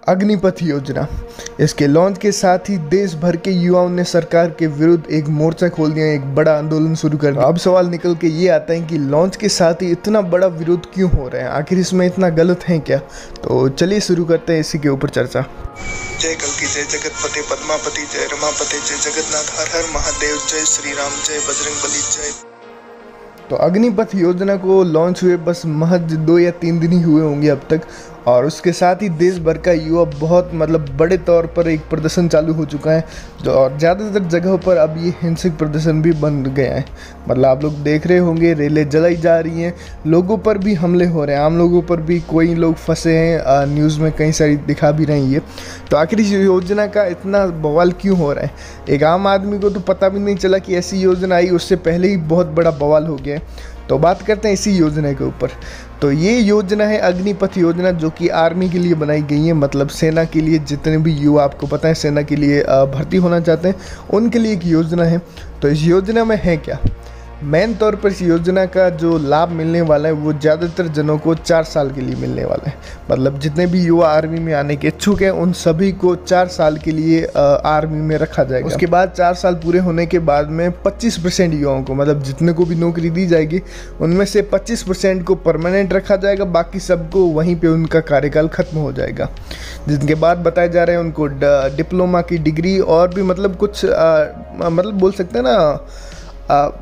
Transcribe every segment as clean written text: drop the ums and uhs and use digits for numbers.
अग्निपथ योजना। इसके लॉन्च के साथ ही देश भर के युवाओं ने सरकार के विरुद्ध एक मोर्चा खोल दिया, एक बड़ा आंदोलन शुरू कर दिया। अब सवाल निकल के ये आता है कि लॉन्च के साथ ही इतना बड़ा विरोध क्यों हो रहा है, आखिर इसमें इतना गलत है क्या? तो चलिए शुरू करते हैं इसी के ऊपर चर्चा। जय कल्की, जय जगतपति पद्मापति, जय रमापति, जय जगन्नाथ, हर हर महादेव, जय श्री राम, जय बजरंगबली, जय। तो अग्निपथ योजना को लॉन्च हुए बस महज 2 या 3 दिन ही हुए होंगे अब तक, और उसके साथ ही देश भर का युवा बहुत बड़े तौर पर एक प्रदर्शन चालू हो चुका है, और ज़्यादातर जगहों पर अब ये हिंसक प्रदर्शन भी बन गया है। आप लोग देख रहे होंगे, रेलें जलाई जा रही हैं, लोगों पर भी हमले हो रहे हैं, आम लोगों पर भी कोई लोग फंसे हैं, न्यूज़ में कई सारी दिखा भी रही है। तो आखिर इस योजना का इतना बवाल क्यों हो रहा है? एक आम आदमी को तो पता भी नहीं चला कि ऐसी योजना आई, उससे पहले ही बहुत बड़ा बवाल हो गया है। तो बात करते हैं इसी योजना के ऊपर। तो ये योजना है अग्निपथ योजना, जो कि आर्मी के लिए बनाई गई है, सेना के लिए। जितने भी युवा, आपको पता है, सेना के लिए भर्ती होना चाहते हैं, उनके लिए एक योजना है। तो इस योजना में है क्या? मेन तौर पर इस योजना का जो लाभ मिलने वाला है वो ज़्यादातर जनों को 4 साल के लिए मिलने वाला है। जितने भी युवा आर्मी में आने के इच्छुक हैं, उन सभी को 4 साल के लिए आर्मी में रखा जाएगा। उसके बाद 4 साल पूरे होने के बाद में 25% युवाओं को, जितने को भी नौकरी दी जाएगी, उनमें से 25% को परमानेंट रखा जाएगा, बाकी सबको वहीं पर उनका कार्यकाल खत्म हो जाएगा। जिनके बाद बताए जा रहे हैं उनको डिप्लोमा की डिग्री और भी कुछ बोल सकते हैं ना,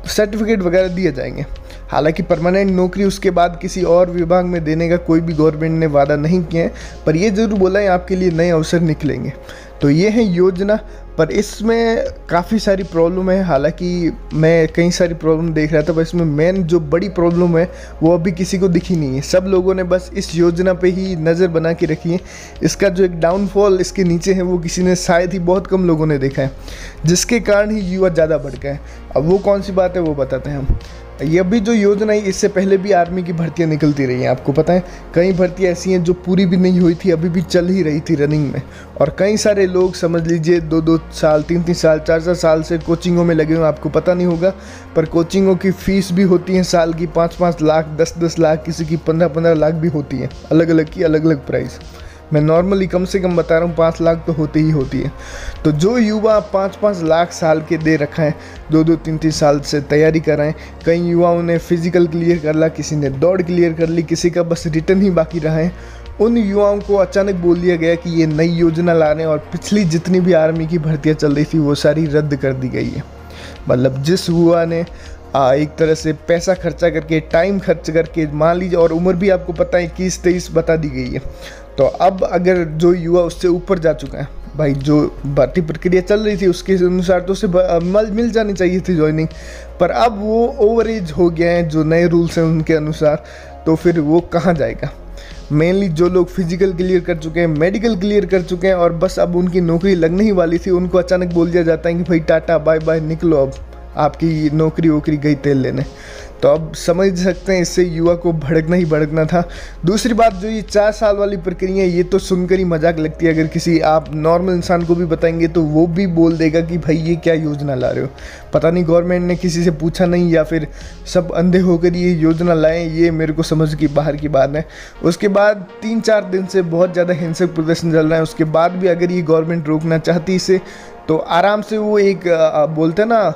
सर्टिफिकेट वगैरह दिए जाएंगे। हालांकि परमानेंट नौकरी उसके बाद किसी और विभाग में देने का कोई भी गवर्नमेंट ने वादा नहीं किया है, पर ये ज़रूर बोला है आपके लिए नए अवसर निकलेंगे। तो ये है योजना, पर इसमें काफ़ी सारी प्रॉब्लम है। हालांकि मैं कई सारी प्रॉब्लम देख रहा था, पर इसमें मेन जो बड़ी प्रॉब्लम है वो अभी किसी को दिखी नहीं है। सब लोगों ने बस इस योजना पे ही नज़र बना के रखी है। इसका जो एक डाउनफॉल इसके नीचे है वो किसी ने, शायद ही बहुत कम लोगों ने देखा है, जिसके कारण ही युवा ज़्यादा बढ़ गए। अब वो कौन सी बात है वो बताते हैं हम। ये अभी जो योजना है, इससे पहले भी आर्मी की भर्तियां निकलती रही हैं, आपको पता है। कई भर्तियां ऐसी हैं जो पूरी भी नहीं हुई थी, अभी भी चल ही रही थी रनिंग में, और कई सारे लोग समझ लीजिए 2-2 साल, 3-3 साल, 4-4 साल से कोचिंगों में लगे हुए। आपको पता नहीं होगा, पर कोचिंगों की फ़ीस भी होती है साल की 5-5 लाख, 10-10 लाख, किसी की 15-15 लाख भी होती है। अलग अलग की अलग अलग प्राइस। मैं नॉर्मली कम से कम बता रहा हूँ, 5 लाख तो होती ही होती है। तो जो युवा 5-5 लाख साल के दे रखा है, 2-2, 3-3 साल से तैयारी कर रहे हैं। कई युवाओं ने फिजिकल क्लियर कर लिया, किसी ने दौड़ क्लियर कर ली, किसी का बस रिटर्न ही बाकी रहा है। उन युवाओं को अचानक बोल दिया गया कि ये नई योजना ला रहे हैं, और पिछली जितनी भी आर्मी की भर्तियाँ चल रही थी वो सारी रद्द कर दी गई है। जिस युवा ने एक तरह से पैसा खर्चा करके, टाइम खर्च करके, मान लीजिए, और उम्र भी आपको पता है 21-23 बता दी गई है। तो अब अगर जो युवा उससे ऊपर जा चुका है, भाई जो भर्ती प्रक्रिया चल रही थी उसके अनुसार तो उसे मिल जानी चाहिए थी ज्वाइनिंग, पर अब वो ओवर एज हो गया है जो नए रूल्स हैं उनके अनुसार, तो फिर वो कहाँ जाएगा? मेनली जो लोग फिजिकल क्लियर कर चुके हैं, मेडिकल क्लियर कर चुके हैं, और बस अब उनकी नौकरी लगने ही वाली थी, उनको अचानक बोल दिया जाता है कि भाई टाटा बाय बाय, निकलो, अब आपकी नौकरी वोकरी गई तेल लेने। तो अब समझ सकते हैं इससे युवा को भड़कना ही भड़कना था। दूसरी बात, जो ये 4 साल वाली प्रक्रिया है, ये तो सुनकर ही मजाक लगती है। अगर किसी आप नॉर्मल इंसान को भी बताएंगे तो वो भी बोल देगा कि भाई ये क्या योजना ला रहे हो, पता नहीं गवर्नमेंट ने किसी से पूछा नहीं, या फिर सब अंधे होकर ये योजना लाएं, ये मेरे को समझ की बाहर की बात है। उसके बाद 3-4 दिन से बहुत ज़्यादा हिंसक प्रदर्शन चल रहा है। उसके बाद भी अगर ये गवर्नमेंट रोकना चाहती इसे, तो आराम से वो एक बोलते ना,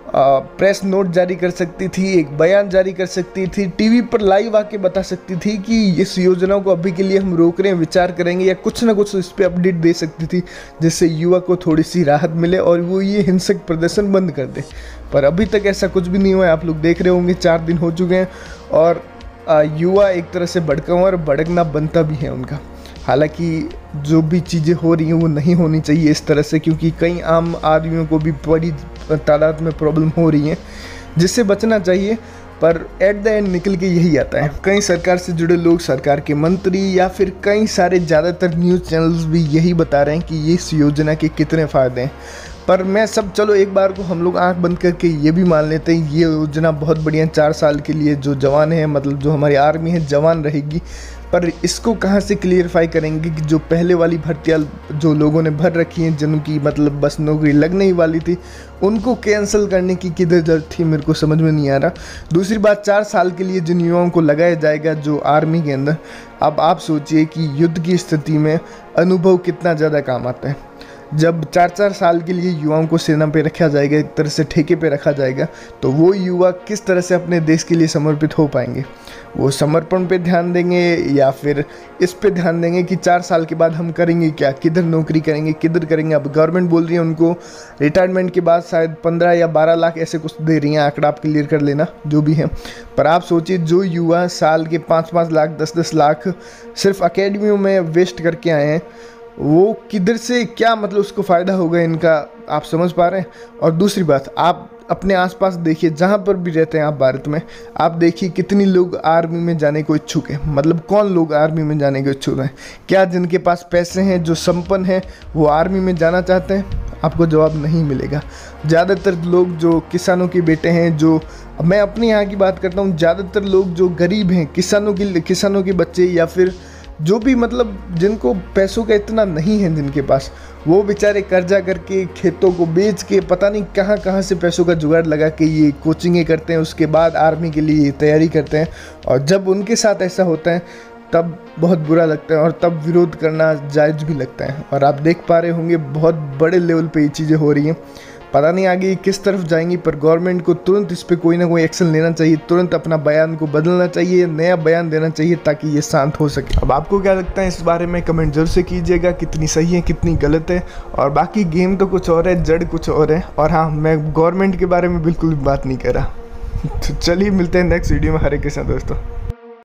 प्रेस नोट जारी कर सकती थी, एक बयान जारी कर सकती थी, टीवी पर लाइव आके बता सकती थी कि इस योजना को अभी के लिए हम रोक रहे हैं, विचार करेंगे, या कुछ ना कुछ इस पर अपडेट दे सकती थी, जिससे युवा को थोड़ी सी राहत मिले और वो ये हिंसक प्रदर्शन बंद कर दे। पर अभी तक ऐसा कुछ भी नहीं हुआ है। आप लोग देख रहे होंगे 4 दिन हो चुके हैं, और युवा एक तरह से भड़का हुआ, और भड़कना बनता भी है उनका। हालांकि जो भी चीज़ें हो रही हैं वो नहीं होनी चाहिए इस तरह से, क्योंकि कई आम आदमियों को भी बड़ी तादाद में प्रॉब्लम हो रही है, जिससे बचना चाहिए। पर एट द एंड निकल के यही आता है। कई सरकार से जुड़े लोग, सरकार के मंत्री, या फिर कई सारे ज़्यादातर न्यूज़ चैनल्स भी यही बता रहे हैं कि ये इस योजना के कितने फ़ायदे हैं। पर मैं सब, चलो एक बार को हम लोग आंख बंद करके ये भी मान लेते हैं ये योजना बहुत बढ़िया, 4 साल के लिए जो जवान है, जो हमारी आर्मी है जवान रहेगी, पर इसको कहाँ से क्लियरफाई करेंगे कि जो पहले वाली भर्तियाँ जो लोगों ने भर रखी हैं, जिनकी मतलब बस नौकरी लगने ही वाली थी, उनको कैंसिल करने की किधर जरूरत थी, मेरे को समझ में नहीं आ रहा। दूसरी बात, 4 साल के लिए जिन युवाओं को लगाया जाएगा जो आर्मी के अंदर, अब आप सोचिए कि युद्ध की स्थिति में अनुभव कितना ज़्यादा काम आता है। जब 4-4 साल के लिए युवाओं को सेना पे रखा जाएगा, एक तरह से ठेके पे रखा जाएगा, तो वो युवा किस तरह से अपने देश के लिए समर्पित हो पाएंगे? वो समर्पण पे ध्यान देंगे या फिर इस पे ध्यान देंगे कि 4 साल के बाद हम करेंगे क्या, किधर नौकरी करेंगे, किधर करेंगे? अब गवर्नमेंट बोल रही है उनको रिटायरमेंट के बाद शायद 15 या 12 लाख ऐसे कुछ दे रही हैं, आंकड़ा आप क्लियर कर लेना जो भी है। पर आप सोचिए, जो युवा साल के 5-5 लाख 10-10 लाख सिर्फ अकेडमियों में वेस्ट करके आए हैं, वो किधर से क्या मतलब उसको फ़ायदा होगा इनका, आप समझ पा रहे हैं? और दूसरी बात, आप अपने आसपास देखिए, जहाँ पर भी रहते हैं आप भारत में, आप देखिए कितनी लोग आर्मी में जाने को इच्छुक हैं। मतलब कौन लोग आर्मी में जाने को इच्छुक हैं? क्या जिनके पास पैसे हैं, जो संपन्न हैं, वो आर्मी में जाना चाहते हैं? आपको जवाब नहीं मिलेगा। ज़्यादातर लोग जो किसानों के बेटे हैं, जो मैं अपने यहाँ की बात करता हूँ, ज़्यादातर लोग जो गरीब हैं, किसानों के बच्चे, या फिर जो भी मतलब जिनको पैसों का इतना नहीं है जिनके पास, वो बेचारे कर्जा करके, खेतों को बेच के, पता नहीं कहाँ कहाँ से पैसों का जुगाड़ लगा के ये कोचिंगें करते हैं, उसके बाद आर्मी के लिए तैयारी करते हैं। और जब उनके साथ ऐसा होता है तब बहुत बुरा लगता है और तब विरोध करना जायज़ भी लगता है। और आप देख पा रहे होंगे बहुत बड़े लेवल पे ये चीज़ें हो रही हैं। पता नहीं आगे किस तरफ जाएंगी, पर गवर्नमेंट को तुरंत इस पर कोई ना कोई एक्शन लेना चाहिए, तुरंत अपना बयान को बदलना चाहिए, नया बयान देना चाहिए ताकि ये शांत हो सके। अब आपको क्या लगता है इस बारे में कमेंट जरूर से कीजिएगा, कितनी सही है कितनी गलत है। और बाकी गेम तो कुछ और है, जड़ कुछ और है। और हाँ, मैं गवर्नमेंट के बारे में बिल्कुल भी बात नहीं कर रहा। तो चलिए मिलते हैं नेक्स्ट वीडियो में। हरे कृष्णा दोस्तों।